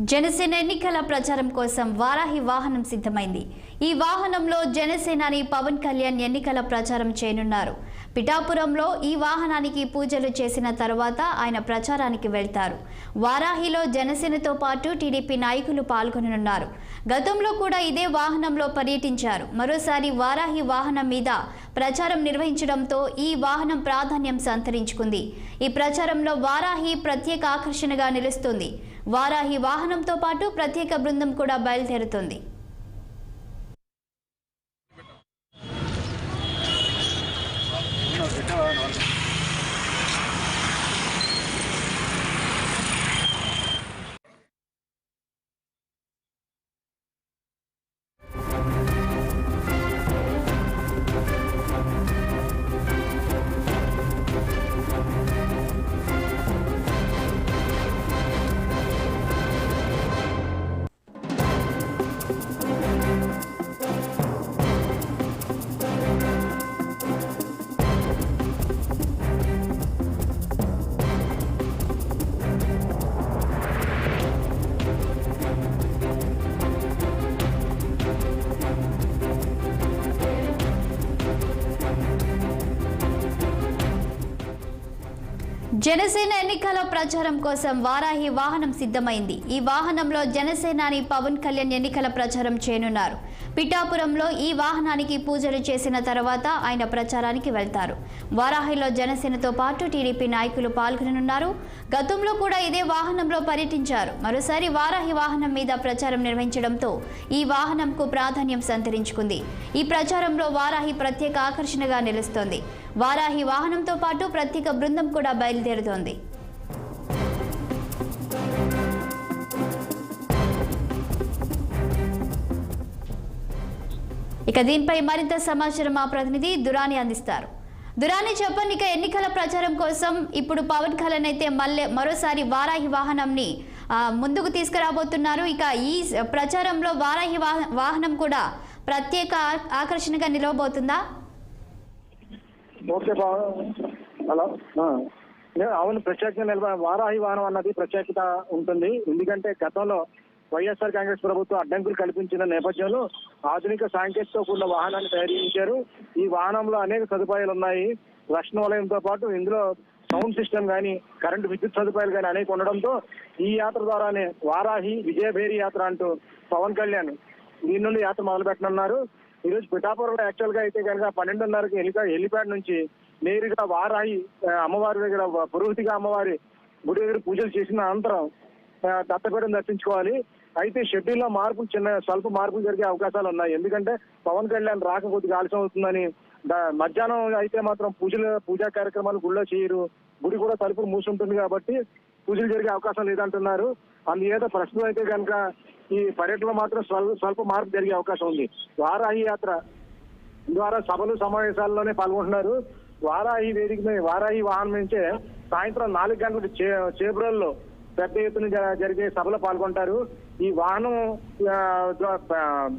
జనసేన ఎన్నికల ప్రచారం కోసం వారాహి వాహనం సిద్ధమైంది. ఈ వాహనంలో జనసేనాని పవన్ కళ్యాణ్ ఎన్నికల ప్రచారం చేయనున్నారు. పిఠాపురంలో ఈ వాహనానికి పూజలు చేసిన తర్వాత ఆయన ప్రచారానికి వెళ్తారు. వారాహిలో జనసేనతో పాటు టీడీపీ నాయకులు పాల్గొననున్నారు. గతంలో కూడా ఇదే వాహనంలో పర్యటించారు. మరోసారి వారాహి వాహనం మీద ప్రచారం నిర్వహించడంతో ఈ వాహనం ప్రాధాన్యం సంతరించుకుంది. ఈ ప్రచారంలో వారాహి ప్రత్యేక ఆకర్షణగా నిలుస్తుంది. వారాహి వాహనంతో పాటు ప్రత్యేక బృందం కూడా బయలుదేరుతుంది. జనసేన ఎన్నికల ప్రచారం కోసం వారాహి వాహనం సిద్ధమైంది. ఈ వాహనంలో జనసేనాని పవన్ కళ్యాణ్ ఎన్నికల ప్రచారం చేయనున్నారు. పిఠాపురంలో ఈ వాహనానికి పూజలు చేసిన తర్వాత ఆయన ప్రచారానికి వెళ్తారు. వారాహిలో జనసేనతో పాటు టీడీపీ నాయకులు పాల్గొననున్నారు. గతంలో కూడా ఇదే వాహనంలో పర్యటించారు. మరోసారి వారాహి వాహనం మీద ప్రచారం నిర్వహించడంతో ఈ వాహనంకు ప్రాధాన్యం సంతరించుకుంది. ఈ ప్రచారంలో వారాహి ప్రత్యేక ఆకర్షణగా నిలుస్తోంది. వారాహి వాహనంతో పాటు ప్రత్యేక బృందం కూడా బయలుదేరుతోంది. ఇక దీనిపై మరింత సమాచారం మా ప్రతినిధి దురాని అందిస్తారు. దురాని, చెప్పండి, ఇక ఎన్నికల ప్రచారం కోసం ఇప్పుడు పవన్ కళ్యాణ్ అయితే మరోసారి వారాహి వాహనంని ముందుకు తీసుకురాబోతున్నారు. ఇక ఈ ప్రచారంలో వారాహి వాహనం కూడా ప్రత్యేక ఆకర్షణగా నిలవబోతుందా? Okay, hello. అవును, ప్రత్యేకంగా వారాహి వాహనం అన్నది ప్రత్యేకత ఉంటుంది. ఎందుకంటే గతంలో వైఎస్ఆర్ కాంగ్రెస్ ప్రభుత్వం అడ్డంకులు కల్పించిన నేపథ్యంలో ఆధునిక సాంకేతికతో కూడిన వాహనాన్ని తయారు చేయించారు. ఈ వాహనంలో అనేక సదుపాయాలు ఉన్నాయి. రక్షణ వలయంతో పాటు ఇందులో సౌండ్ సిస్టమ్ కానీ, కరెంటు విద్యుత్ సదుపాయాలు కానీ అనేక ఉండడంతో ఈ యాత్ర ద్వారానే వారాహి విజయభేరి యాత్ర అంటూ పవన్ కళ్యాణ్ దీని నుండి యాత్ర మొదలు పెట్టనున్నారు. ఈరోజు పిఠాపురంలో యాక్చువల్ గా అయితే కనుక 12:30కి హెలిప్యాడ్ నుంచి నేరుగా వారాహి అమ్మవారి దగ్గర పురోహితిగా అమ్మవారి గుడి దగ్గర పూజలు చేసిన అనంతరం దత్తపీఠం దర్శించుకోవాలి. అయితే షెడ్యూల్లో స్వల్ప మార్పులు జరిగే అవకాశాలు ఉన్నాయి. ఎందుకంటే పవన్ కళ్యాణ్ రాక కొద్దిగా ఆలస్యం అవుతుందని. మధ్యాహ్నం అయితే మాత్రం పూజా కార్యక్రమాలు గుడిలో చేయరు. గుడి కూడా తలుపులు మూసుంటుంది కాబట్టి పూజలు జరిగే అవకాశం లేదంటున్నారు. అందుచేత ప్రస్తుతం అయితే కనుక ఈ పర్యటనలో మాత్రం స్వల్ప మార్పు జరిగే అవకాశం ఉంది. వారాహి యాత్ర ద్వారా సభలు సమావేశాల్లోనే పాల్గొంటున్నారు. వారాహి వాహనం నుంచే సాయంత్రం 4 గంటలకు చేబ్రోల్లో పెద్ద ఎత్తున జరిగే సభలో పాల్గొంటారు. ఈ వాహనం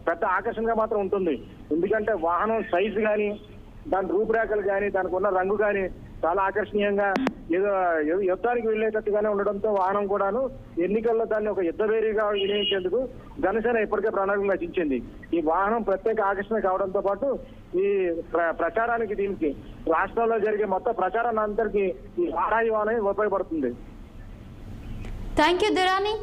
పెద్ద ఆకర్షణగా మాత్రం ఉంటుంది. ఎందుకంటే వాహనం సైజు కానీ, దాని రూపురేఖలు కానీ, దానికి ఉన్న రంగు కానీ చాలా ఆకర్షణీయంగా యుద్ధానికి వెళ్ళేటట్టుగానే ఉండడంతో వాహనం కూడాను ఎన్నికల్లో దాన్ని ఒక యుద్ధవేరీగా వినియోగించేందుకు జనసేన ఇప్పటికే ప్రణాళికలు రచించింది. ఈ వాహనం ప్రత్యేక ఆకర్షణ కావడంతో పాటు ఈ ప్రచారానికి దీనికి రాష్ట్రంలో జరిగే మొత్తం ప్రచారాన్ని అందరికీ ఈ వారాహి వాహనం ఉపయోగపడుతుంది. Thank you Durani.